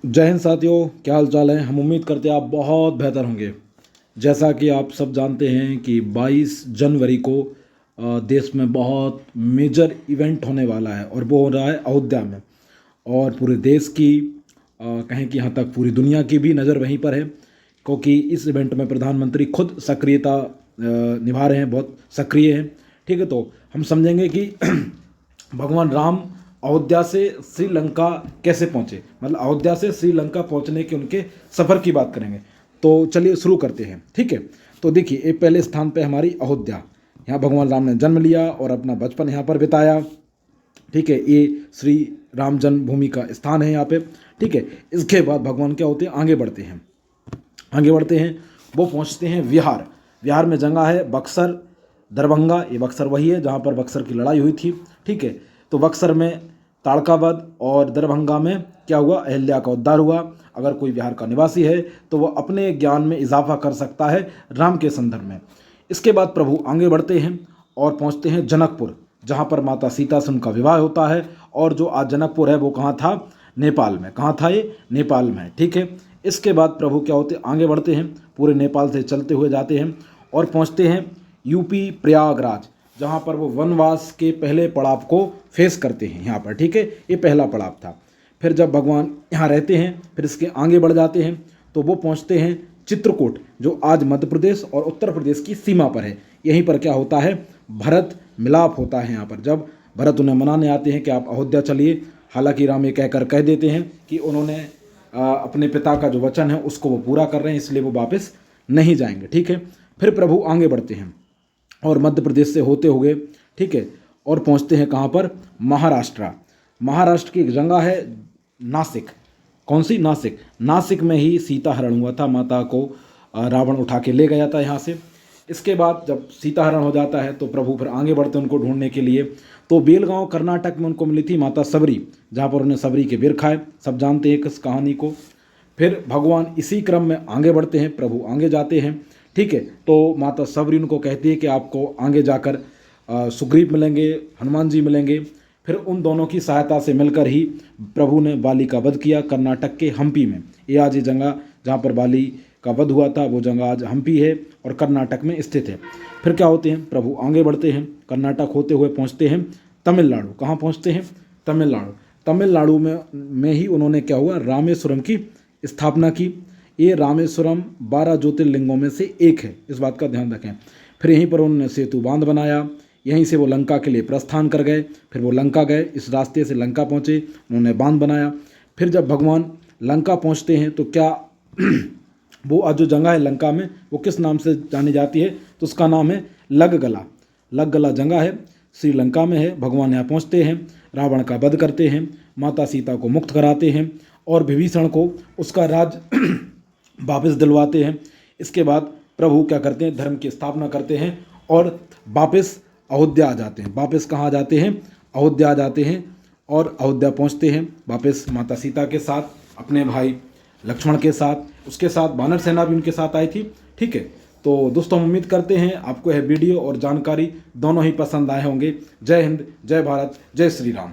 जय हिंद साथियों, क्या हाल चाल है। हम उम्मीद करते हैं आप बहुत बेहतर होंगे। जैसा कि आप सब जानते हैं कि 22 जनवरी को देश में बहुत मेजर इवेंट होने वाला है और वो हो रहा है अयोध्या में। और पूरे देश की कहें कि यहाँ तक पूरी दुनिया की भी नज़र वहीं पर है, क्योंकि इस इवेंट में प्रधानमंत्री खुद सक्रियता निभा रहे हैं, बहुत सक्रिय हैं। ठीक है, तो हम समझेंगे कि भगवान राम अयोध्या से श्रीलंका कैसे पहुँचे, मतलब अयोध्या से श्रीलंका पहुँचने के उनके सफ़र की बात करेंगे। तो चलिए शुरू करते हैं। ठीक है, तो देखिए एक पहले स्थान पे हमारी अयोध्या, यहाँ भगवान राम ने जन्म लिया और अपना बचपन यहाँ पर बिताया। ठीक है, ये श्री राम जन्मभूमि का स्थान है यहाँ पे। ठीक है, इसके बाद भगवान क्या होते हैं, आगे बढ़ते हैं, वो पहुँचते हैं बिहार। बिहार में जगह है बक्सर, दरभंगा। ये बक्सर वही है जहाँ पर बक्सर की लड़ाई हुई थी। ठीक है, तो बक्सर में ताड़का वध और दरभंगा में क्या हुआ, अहिल्या का उद्धार हुआ। अगर कोई बिहार का निवासी है तो वह अपने ज्ञान में इजाफा कर सकता है राम के संदर्भ में। इसके बाद प्रभु आगे बढ़ते हैं और पहुंचते हैं जनकपुर, जहां पर माता सीता से उनका विवाह होता है। और जो आज जनकपुर है वो कहाँ था, नेपाल में। कहाँ था ये, नेपाल में। ठीक है, इसके बाद प्रभु क्या होते, आगे बढ़ते हैं, पूरे नेपाल से चलते हुए जाते हैं और पहुँचते हैं यूपी प्रयागराज, जहाँ पर वो वनवास के पहले पड़ाव को फेस करते हैं यहाँ पर। ठीक है, ये पहला पड़ाव था। फिर जब भगवान यहाँ रहते हैं, फिर इसके आगे बढ़ जाते हैं तो वो पहुँचते हैं चित्रकूट, जो आज मध्य प्रदेश और उत्तर प्रदेश की सीमा पर है। यहीं पर क्या होता है, भरत मिलाप होता है यहाँ पर। जब भरत उन्हें मनाने आते हैं कि आप अयोध्या चलिए, हालांकि राम ये कहकर कह देते हैं कि उन्होंने अपने पिता का जो वचन है उसको वो पूरा कर रहे हैं, इसलिए वो वापस नहीं जाएंगे। ठीक है, फिर प्रभु आगे बढ़ते हैं और मध्य प्रदेश से होते हुए, ठीक है, और पहुंचते हैं कहाँ पर, महाराष्ट्र। महाराष्ट्र की एक जगह है नासिक। कौन सी, नासिक। नासिक में ही सीता हरण हुआ था, माता को रावण उठा के ले गया था यहाँ से। इसके बाद जब सीता हरण हो जाता है तो प्रभु फिर आगे बढ़ते हैं उनको ढूंढने के लिए। तो बेलगांव कर्नाटक में उनको मिली थी माता सबरी, जहाँ पर उन्हें सबरी के बेर खाए। सब जानते हैं इस कहानी को। फिर भगवान इसी क्रम में आगे बढ़ते हैं, प्रभु आगे जाते हैं। ठीक है, तो माता सबरी उनको कहती है कि आपको आगे जाकर सुग्रीव मिलेंगे, हनुमान जी मिलेंगे। फिर उन दोनों की सहायता से मिलकर ही प्रभु ने बाली का वध किया कर्नाटक के हम्पी में। ये आज ये जगह जहाँ पर बाली का वध हुआ था वो जगह आज हम्पी है और कर्नाटक में स्थित है। फिर क्या होते हैं, प्रभु आगे बढ़ते हैं, कर्नाटक होते हुए पहुँचते हैं तमिलनाडु। कहाँ पहुँचते हैं, तमिलनाडु। तमिलनाडु में ही उन्होंने क्या हुआ, रामेश्वरम की स्थापना की। ये रामेश्वरम 12 ज्योतिर्लिंगों में से एक है, इस बात का ध्यान रखें। फिर यहीं पर उन्होंने सेतु बांध बनाया, यहीं से वो लंका के लिए प्रस्थान कर गए। फिर वो लंका गए, इस रास्ते से लंका पहुँचे, उन्होंने बांध बनाया। फिर जब भगवान लंका पहुँचते हैं तो क्या वो आज जो जगह है लंका में वो किस नाम से जानी जाती है, तो उसका नाम है लगगला। लगगला जगह है, श्रीलंका में है। भगवान यहाँ पहुँचते हैं, रावण का वध करते हैं, माता सीता को मुक्त कराते हैं और विभीषण को उसका राज वापस दिलवाते हैं। इसके बाद प्रभु क्या करते हैं, धर्म की स्थापना करते हैं और वापस अयोध्या आ जाते हैं। वापस कहाँ जाते हैं, अयोध्या आ जाते हैं और अयोध्या पहुँचते हैं वापस माता सीता के साथ, अपने भाई लक्ष्मण के साथ। उसके साथ वानर सेना भी उनके साथ आई थी। ठीक है, तो दोस्तों हम उम्मीद करते हैं आपको यह वीडियो और जानकारी दोनों ही पसंद आए होंगे। जय हिंद, जय भारत, जय श्री राम।